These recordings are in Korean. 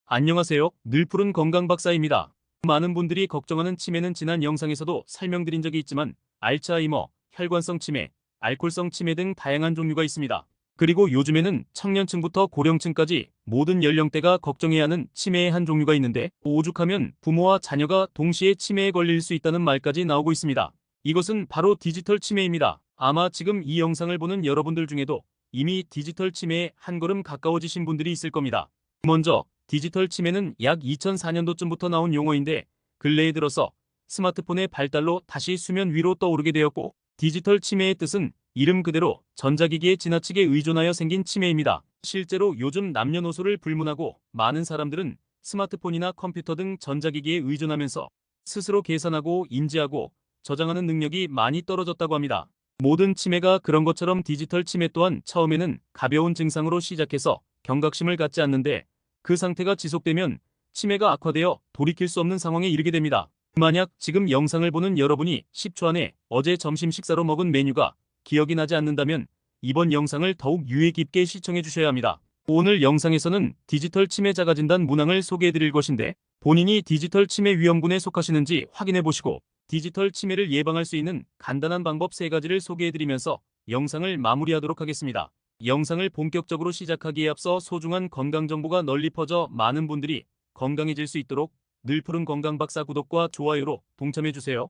안녕하세요. 늘푸른 건강박사입니다. 많은 분들이 걱정하는 치매는 지난 영상에서도 설명드린 적이 있지만 알츠하이머, 혈관성 치매, 알코올성 치매 등 다양한 종류가 있습니다. 그리고 요즘에는 청년층부터 고령층까지 모든 연령대가 걱정해야 하는 치매의 한 종류가 있는데 오죽하면 부모와 자녀가 동시에 치매에 걸릴 수 있다는 말까지 나오고 있습니다. 이것은 바로 디지털 치매입니다. 아마 지금 이 영상을 보는 여러분들 중에도 이미 디지털 치매에 한 걸음 가까워지신 분들이 있을 겁니다. 먼저 디지털 치매는 약 2004년도쯤부터 나온 용어인데 근래에 들어서 스마트폰의 발달로 다시 수면 위로 떠오르게 되었고 디지털 치매의 뜻은 이름 그대로 전자기기에 지나치게 의존하여 생긴 치매입니다. 실제로 요즘 남녀노소를 불문하고 많은 사람들은 스마트폰이나 컴퓨터 등 전자기기에 의존하면서 스스로 계산하고 인지하고 저장하는 능력이 많이 떨어졌다고 합니다. 모든 치매가 그런 것처럼 디지털 치매 또한 처음에는 가벼운 증상으로 시작해서 경각심을 갖지 않는데 그 상태가 지속되면 치매가 악화되어 돌이킬 수 없는 상황에 이르게 됩니다. 만약 지금 영상을 보는 여러분이 10초 안에 어제 점심 식사로 먹은 메뉴가 기억이 나지 않는다면 이번 영상을 더욱 유의 깊게 시청해 주셔야 합니다. 오늘 영상에서는 디지털 치매 자가진단 문항을 소개해 드릴 것인데 본인이 디지털 치매 위험군에 속하시는지 확인해 보시고 디지털 치매를 예방할 수 있는 간단한 방법 3가지를 소개해 드리면서 영상을 마무리하도록 하겠습니다. 영상을 본격적으로 시작하기에 앞서 소중한 건강정보가 널리 퍼져 많은 분들이 건강해질 수 있도록 늘푸른 건강박사 구독과 좋아요로 동참해주세요.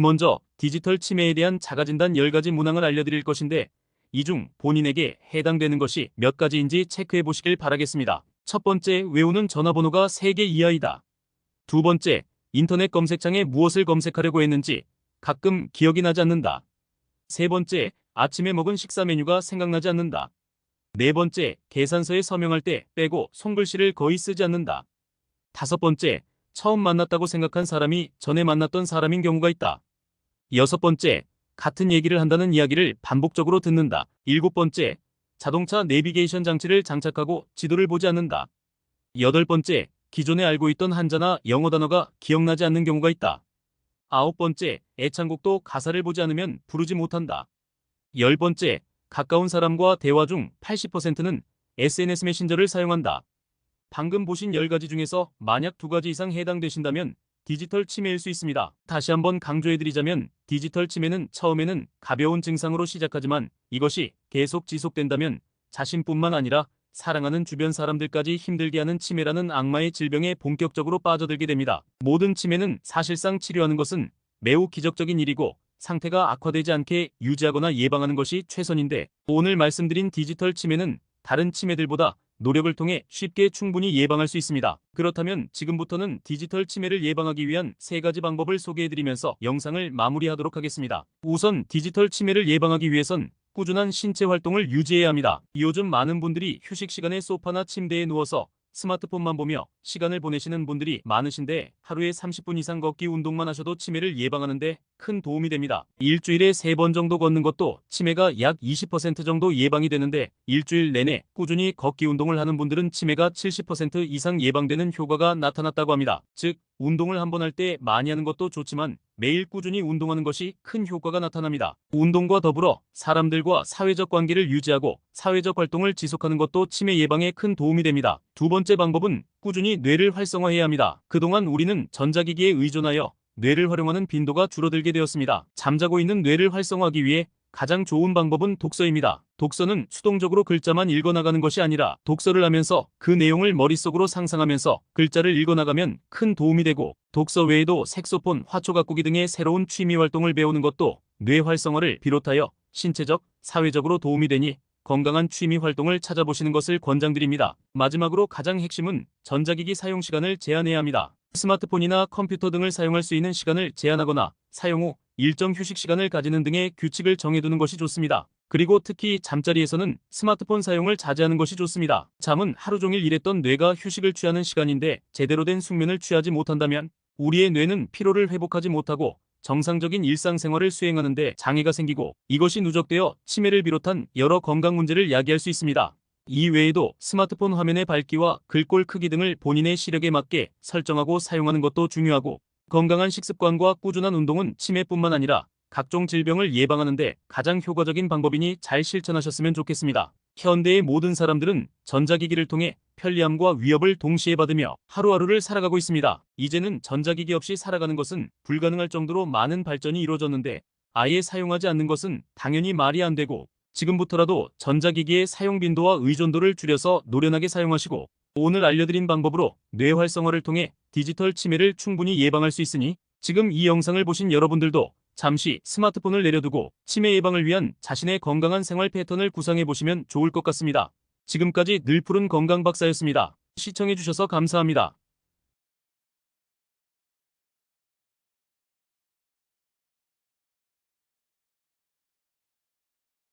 먼저 디지털 치매에 대한 자가진단 10가지 문항을 알려드릴 것인데 이 중 본인에게 해당되는 것이 몇 가지인지 체크해 보시길 바라겠습니다. 첫 번째, 외우는 전화번호가 3개 이하이다. 두 번째, 인터넷 검색창에 무엇을 검색하려고 했는지 가끔 기억이 나지 않는다. 세 번째, 아침에 먹은 식사 메뉴가 생각나지 않는다. 네 번째, 계산서에 서명할 때 빼고 손글씨를 거의 쓰지 않는다. 다섯 번째, 처음 만났다고 생각한 사람이 전에 만났던 사람인 경우가 있다. 여섯 번째, 같은 얘기를 한다는 이야기를 반복적으로 듣는다. 일곱 번째, 자동차 내비게이션 장치를 장착하고 지도를 보지 않는다. 여덟 번째, 기존에 알고 있던 한자나 영어 단어가 기억나지 않는 경우가 있다. 아홉 번째, 애창곡도 가사를 보지 않으면 부르지 못한다. 10번째, 가까운 사람과 대화 중 80%는 SNS 메신저를 사용한다. 방금 보신 10가지 중에서 만약 2가지 이상 해당되신다면 디지털 치매일 수 있습니다. 다시 한번 강조해드리자면 디지털 치매는 처음에는 가벼운 증상으로 시작하지만 이것이 계속 지속된다면 자신뿐만 아니라 사랑하는 주변 사람들까지 힘들게 하는 치매라는 악마의 질병에 본격적으로 빠져들게 됩니다. 모든 치매는 사실상 치료하는 것은 매우 기적적인 일이고 상태가 악화되지 않게 유지하거나 예방하는 것이 최선인데 오늘 말씀드린 디지털 치매는 다른 치매들보다 노력을 통해 쉽게 충분히 예방할 수 있습니다. 그렇다면 지금부터는 디지털 치매를 예방하기 위한 3가지 방법을 소개해드리면서 영상을 마무리하도록 하겠습니다. 우선 디지털 치매를 예방하기 위해선 꾸준한 신체 활동을 유지해야 합니다. 요즘 많은 분들이 휴식 시간에 소파나 침대에 누워서 스마트폰만 보며 시간을 보내시는 분들이 많으신데 하루에 30분 이상 걷기 운동만 하셔도 치매를 예방하는데 큰 도움이 됩니다. 일주일에 3번 정도 걷는 것도 치매가 약 20% 정도 예방이 되는데 일주일 내내 꾸준히 걷기 운동을 하는 분들은 치매가 70% 이상 예방되는 효과가 나타났다고 합니다. 즉, 운동을 한 번 할 때 많이 하는 것도 좋지만 매일 꾸준히 운동하는 것이 큰 효과가 나타납니다. 운동과 더불어 사람들과 사회적 관계를 유지하고 사회적 활동을 지속하는 것도 치매 예방에 큰 도움이 됩니다. 두 번째 방법은 꾸준히 뇌를 활성화해야 합니다. 그동안 우리는 전자기기에 의존하여 뇌를 활용하는 빈도가 줄어들게 되었습니다. 잠자고 있는 뇌를 활성화하기 위해 가장 좋은 방법은 독서입니다. 독서는 수동적으로 글자만 읽어나가는 것이 아니라 독서를 하면서 그 내용을 머릿속으로 상상하면서 글자를 읽어나가면 큰 도움이 되고 독서 외에도 색소폰, 화초 가꾸기 등의 새로운 취미 활동을 배우는 것도 뇌 활성화를 비롯하여 신체적, 사회적으로 도움이 되니 건강한 취미 활동을 찾아보시는 것을 권장드립니다. 마지막으로 가장 핵심은 전자기기 사용 시간을 제한해야 합니다. 스마트폰이나 컴퓨터 등을 사용할 수 있는 시간을 제한하거나 사용 후 일정 휴식 시간을 가지는 등의 규칙을 정해두는 것이 좋습니다. 그리고 특히 잠자리에서는 스마트폰 사용을 자제하는 것이 좋습니다. 잠은 하루 종일 일했던 뇌가 휴식을 취하는 시간인데 제대로 된 숙면을 취하지 못한다면 우리의 뇌는 피로를 회복하지 못하고 정상적인 일상생활을 수행하는 데 장애가 생기고 이것이 누적되어 치매를 비롯한 여러 건강 문제를 야기할 수 있습니다. 이 외에도 스마트폰 화면의 밝기와 글꼴 크기 등을 본인의 시력에 맞게 설정하고 사용하는 것도 중요하고 건강한 식습관과 꾸준한 운동은 치매뿐만 아니라 각종 질병을 예방하는 데 가장 효과적인 방법이니 잘 실천하셨으면 좋겠습니다. 현대의 모든 사람들은 전자기기를 통해 편리함과 위협을 동시에 받으며 하루하루를 살아가고 있습니다. 이제는 전자기기 없이 살아가는 것은 불가능할 정도로 많은 발전이 이루어졌는데 아예 사용하지 않는 것은 당연히 말이 안 되고 지금부터라도 전자기기의 사용 빈도와 의존도를 줄여서 노련하게 사용하시고 오늘 알려드린 방법으로 뇌 활성화를 통해 디지털 치매를 충분히 예방할 수 있으니 지금 이 영상을 보신 여러분들도 잠시 스마트폰을 내려두고 치매 예방을 위한 자신의 건강한 생활 패턴을 구상해 보시면 좋을 것 같습니다. 지금까지 늘푸른 건강박사였습니다. 시청해주셔서 감사합니다.